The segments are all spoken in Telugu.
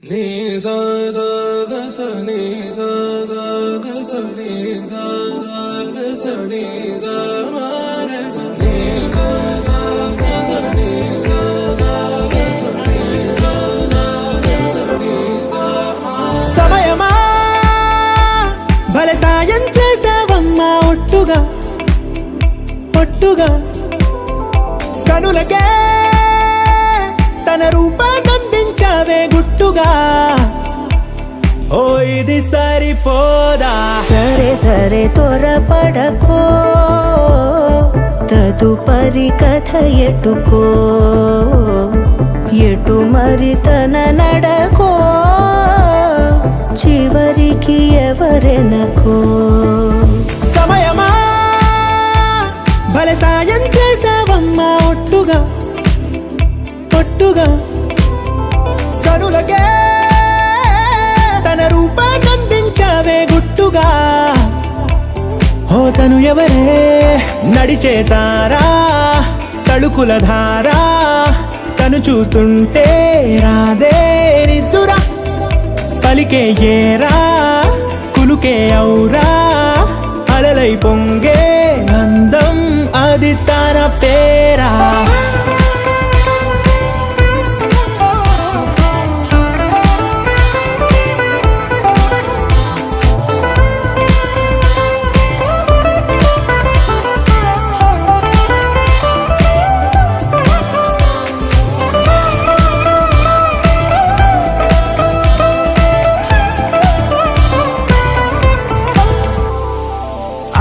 నీ సా సా గ స నీ సా సా గ స నీ సా సా గ స నీ సా మా గ స నీ సా సా గ స నీ సా సా గ స నీ సా సా గ స నీ సా మా సమయమా భలే సాయం చేసావమ్మా ఒట్టుగా ఒట్టుగా కనులకే తన రూపాన్నందించావే గుట్టుగా ఓ ఇది సరిపోదా సరే సరే త్వరపడకో తదుపరి కథ ఎటుకో ఎటు మరి తన నడకో చివరికి ఎవరెనకో సమయమా భలే సాయం చేసావమ్మా ఒట్టుగా ఒట్టుగా కనులకే తన రూపాన్నందించావే గుట్టుగా ఓ తను ఎవరే నడిచే తారా తళుకుల ధారా తను చూస్తుంటే రాదే నిద్దురా పలికే ఏరా కులుకే ఔరా అలలై పొంగే అందం అది తన పేరా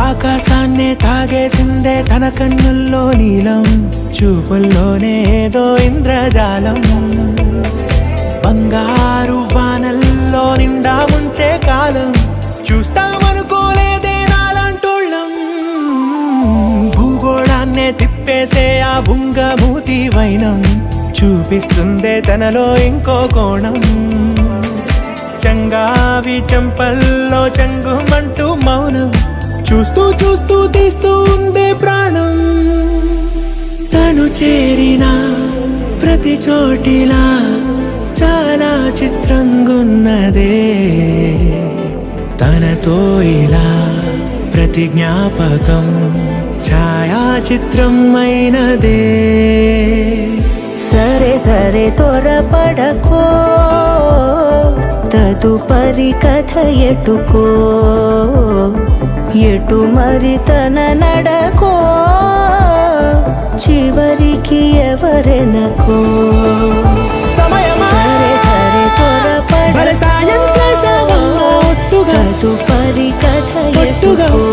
ఆకాశాన్నే తాగేసిందే తన కన్నుల్లో నీలం చూపుల్లోనే ఏదో ఇంద్రజాలం బంగారు వానల్లో నిండా ముంచే కాలం చూస్తామనుకోలేదే నాలాంటోళ్ళం భూగోళాన్నే తిప్పేసే ఆ బుంగమూతి వైనం చూపిస్తుందే తనలో ఇంకో కోణం చంగావి చెంపల్లో చెంగుమంటూ మౌనం చూస్తూ చూస్తూ తీస్తూ ఉందే ప్రాణం తను చేరిన ప్రతి చోటిలా చాలా చిత్రంగున్నదే తనతో ఇలా ప్రతి జ్ఞాపకం ఛాయాచిత్రం అయినదే సరే సరే త్వరపడకో తదుపరి కథ ఎటుకో ఎటు మరి తన నడకో చివరికి ఎవరెనకో సమయమా సరే సరే భలే సాయం చేసావమ్మా ఒట్టుగా తదుపరి కథ ఒట్టుగా ఎటుకో